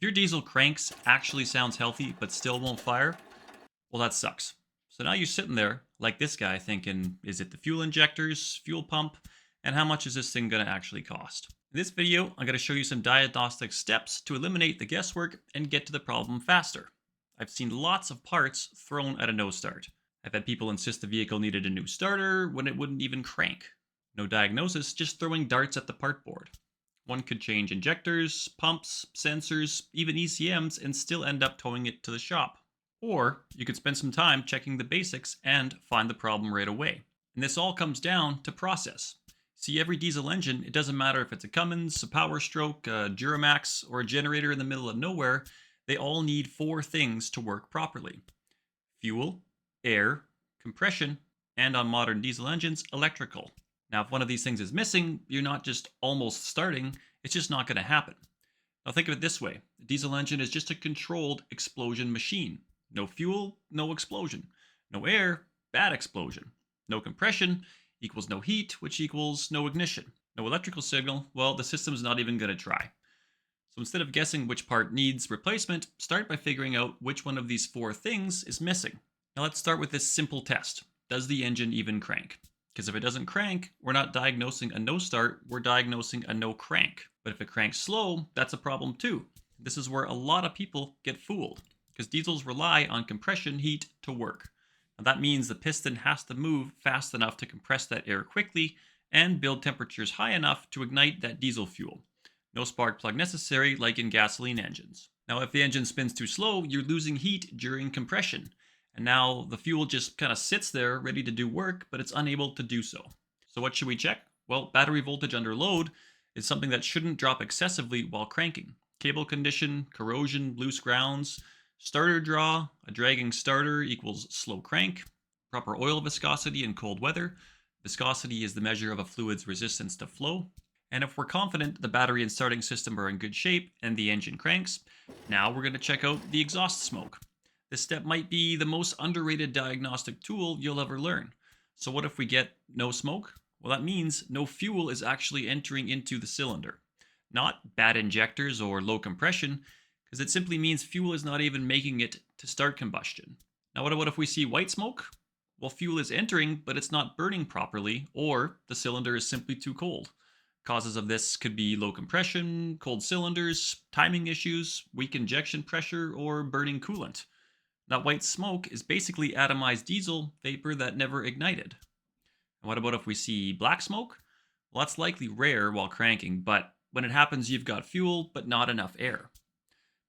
If your diesel cranks actually sounds healthy but still won't fire, well, that sucks. So now you're sitting there, like this guy, thinking, is it the fuel injectors, fuel pump, and how much is this thing going to actually cost? In this video, I'm going to show you some diagnostic steps to eliminate the guesswork and get to the problem faster. I've seen lots of parts thrown at a no start. I've had people insist the vehicle needed a new starter when it wouldn't even crank. No diagnosis, just throwing darts at the part board. One could change injectors, pumps, sensors, even ECMs, and still end up towing it to the shop. Or you could spend some time checking the basics and find the problem right away. And this all comes down to process. See, every diesel engine, it doesn't matter if it's a Cummins, a Power Stroke, a Duramax, or a generator in the middle of nowhere, they all need four things to work properly: fuel, air, compression, and on modern diesel engines, electrical. Now, if one of these things is missing, you're not just almost starting, it's just not going to happen. Now, think of it this way: a diesel engine is just a controlled explosion machine. No fuel, no explosion. No air, bad explosion. No compression equals no heat, which equals no ignition. No electrical signal, well, the system's not even going to try. So instead of guessing which part needs replacement, start by figuring out which one of these four things is missing. Now let's start with this simple test. Does the engine even crank? Because if it doesn't crank, we're not diagnosing a no start, we're diagnosing a no crank. But if it cranks slow, that's a problem too. This is where a lot of people get fooled, because diesels rely on compression heat to work. Now that means the piston has to move fast enough to compress that air quickly and build temperatures high enough to ignite that diesel fuel. No spark plug necessary like in gasoline engines. Now if the engine spins too slow, you're losing heat during compression. And now the fuel just kind of sits there ready to do work, but it's unable to do so. So what should we check? Well, battery voltage under load is something that shouldn't drop excessively while cranking. Cable condition, corrosion, loose grounds, starter draw, a dragging starter equals slow crank, proper oil viscosity in cold weather. Viscosity is the measure of a fluid's resistance to flow. And if we're confident the battery and starting system are in good shape and the engine cranks, now we're going to check out the exhaust smoke. This step might be the most underrated diagnostic tool you'll ever learn. So what if we get no smoke? Well, that means no fuel is actually entering into the cylinder. Not bad injectors or low compression, because it simply means fuel is not even making it to start combustion. Now what about if we see white smoke? Well, fuel is entering, but it's not burning properly, or the cylinder is simply too cold. Causes of this could be low compression, cold cylinders, timing issues, weak injection pressure, or burning coolant. That white smoke is basically atomized diesel vapor that never ignited. And what about if we see black smoke? Well, that's likely rare while cranking, but when it happens, you've got fuel, but not enough air.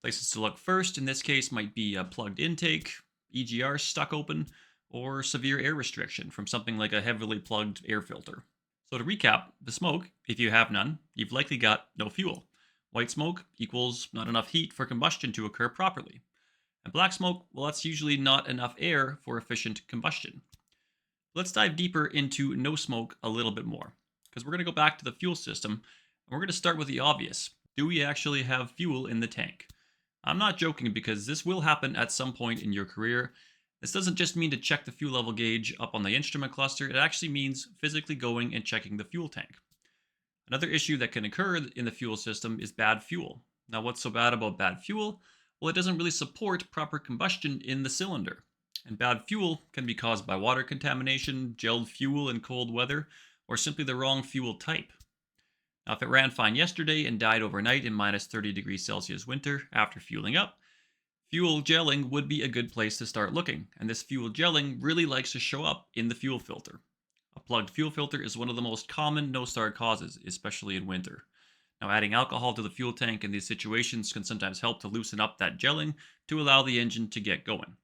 Places to look first in this case might be a plugged intake, EGR stuck open, or severe air restriction from something like a heavily plugged air filter. So to recap, the smoke, if you have none, you've likely got no fuel. White smoke equals not enough heat for combustion to occur properly. And black smoke, well, that's usually not enough air for efficient combustion. Let's dive deeper into no smoke a little bit more, because we're going to go back to the fuel system, and we're going to start with the obvious. Do we actually have fuel in the tank? I'm not joking, because this will happen at some point in your career. This doesn't just mean to check the fuel level gauge up on the instrument cluster, it actually means physically going and checking the fuel tank. Another issue that can occur in the fuel system is bad fuel. Now, what's so bad about bad fuel? Well, it doesn't really support proper combustion in the cylinder. And bad fuel can be caused by water contamination, gelled fuel in cold weather, or simply the wrong fuel type. Now, if it ran fine yesterday and died overnight in minus 30 degrees Celsius winter after fueling up, fuel gelling would be a good place to start looking. And this fuel gelling really likes to show up in the fuel filter. A plugged fuel filter is one of the most common no-start causes, especially in winter. Now, adding alcohol to the fuel tank in these situations can sometimes help to loosen up that gelling to allow the engine to get going.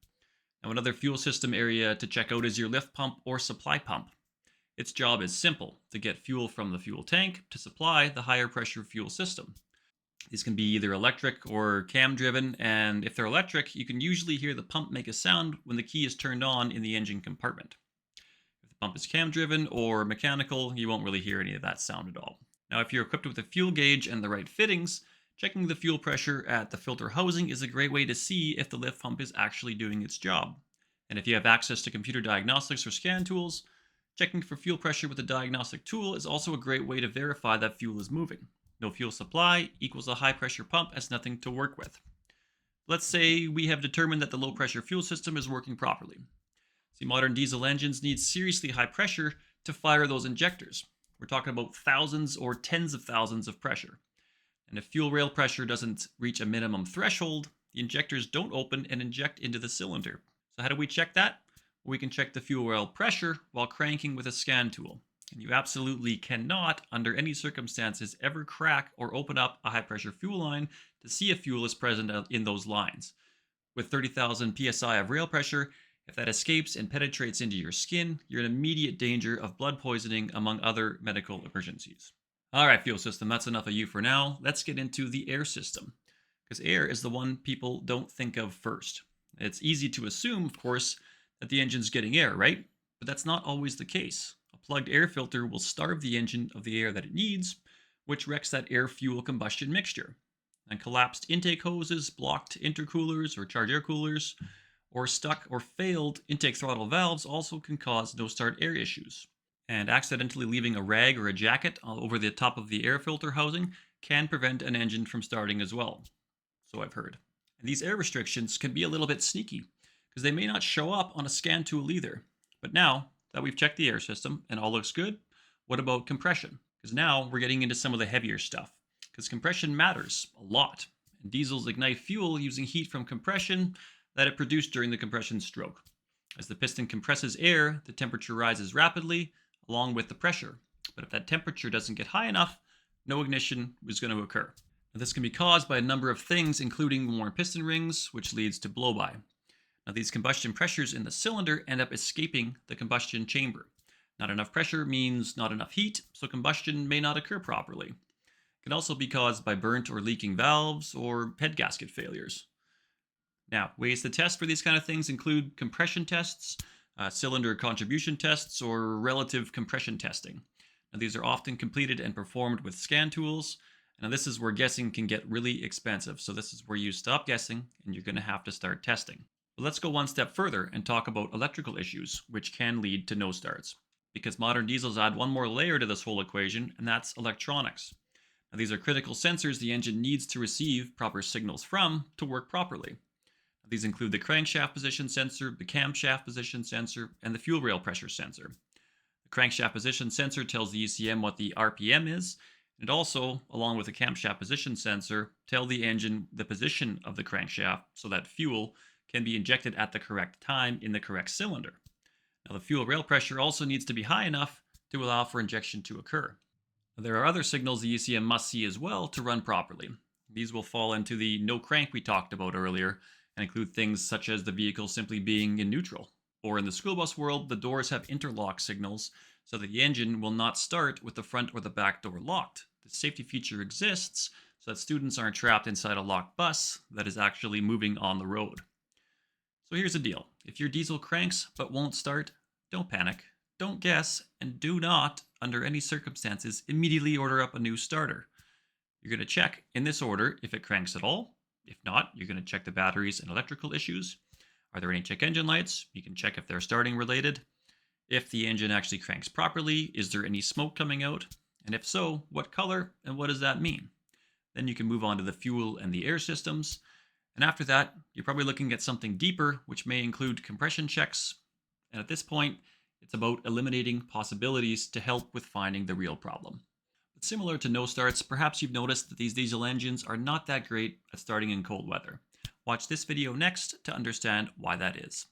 Now, another fuel system area to check out is your lift pump or supply pump. Its job is simple: to get fuel from the fuel tank to supply the higher pressure fuel system. These can be either electric or cam driven, and if they're electric, you can usually hear the pump make a sound when the key is turned on in the engine compartment. If the pump is cam driven or mechanical, you won't really hear any of that sound at all. Now, if you're equipped with a fuel gauge and the right fittings, checking the fuel pressure at the filter housing is a great way to see if the lift pump is actually doing its job. And if you have access to computer diagnostics or scan tools, checking for fuel pressure with a diagnostic tool is also a great way to verify that fuel is moving. No fuel supply equals a high pressure pump has nothing to work with. Let's say we have determined that the low pressure fuel system is working properly. See, modern diesel engines need seriously high pressure to fire those injectors. We're talking about thousands or tens of thousands of pressure. And if fuel rail pressure doesn't reach a minimum threshold, the injectors don't open and inject into the cylinder. So how do we check that? We can check the fuel rail pressure while cranking with a scan tool. And you absolutely cannot, under any circumstances, ever crack or open up a high pressure fuel line to see if fuel is present in those lines. With 30,000 psi of rail pressure, if that escapes and penetrates into your skin, you're in immediate danger of blood poisoning, among other medical emergencies. All right, fuel system, that's enough of you for now. Let's get into the air system, because air is the one people don't think of first. It's easy to assume, of course, that the engine's getting air, right? But that's not always the case. A plugged air filter will starve the engine of the air that it needs, which wrecks that air-fuel combustion mixture. And collapsed intake hoses, blocked intercoolers or charge air coolers, or stuck or failed intake throttle valves also can cause no-start air issues. And accidentally leaving a rag or a jacket over the top of the air filter housing can prevent an engine from starting as well. So I've heard. And these air restrictions can be a little bit sneaky, because they may not show up on a scan tool either. But now that we've checked the air system and all looks good, what about compression? Because now we're getting into some of the heavier stuff. Because compression matters a lot. And diesels ignite fuel using heat from compression that it produced during the compression stroke. As the piston compresses air, the temperature rises rapidly, along with the pressure. But if that temperature doesn't get high enough, no ignition is going to occur. Now, this can be caused by a number of things, including worn piston rings, which leads to blowby. Now, these combustion pressures in the cylinder end up escaping the combustion chamber. Not enough pressure means not enough heat, so combustion may not occur properly. It can also be caused by burnt or leaking valves or head gasket failures. Now, ways to test for these kind of things include compression tests, cylinder contribution tests, or relative compression testing. Now, these are often completed and performed with scan tools. Now, this is where guessing can get really expensive. So this is where you stop guessing and you're going to have to start testing. But let's go one step further and talk about electrical issues, which can lead to no starts. Because modern diesels add one more layer to this whole equation, and that's electronics. Now, these are critical sensors the engine needs to receive proper signals from to work properly. These include the crankshaft position sensor, the camshaft position sensor, and the fuel rail pressure sensor. The crankshaft position sensor tells the ECM what the RPM is, and it also, along with the camshaft position sensor, tell the engine the position of the crankshaft so that fuel can be injected at the correct time in the correct cylinder. Now, the fuel rail pressure also needs to be high enough to allow for injection to occur. Now, there are other signals the ECM must see as well to run properly. These will fall into the no crank we talked about earlier, and include things such as the vehicle simply being in neutral. Or in the school bus world, the doors have interlock signals so that the engine will not start with the front or the back door locked. The safety feature exists so that students aren't trapped inside a locked bus that is actually moving on the road. So here's the deal. If your diesel cranks but won't start, don't panic, don't guess, and do not, under any circumstances, immediately order up a new starter. You're going to check, in this order, if it cranks at all. If not, you're going to check the batteries and electrical issues. Are there any check engine lights? You can check if they're starting related. If the engine actually cranks properly, is there any smoke coming out? And if so, what color and what does that mean? Then you can move on to the fuel and the air systems. And after that, you're probably looking at something deeper, which may include compression checks. And at this point, it's about eliminating possibilities to help with finding the real problem. But similar to no starts, perhaps you've noticed that these diesel engines are not that great at starting in cold weather. Watch this video next to understand why that is.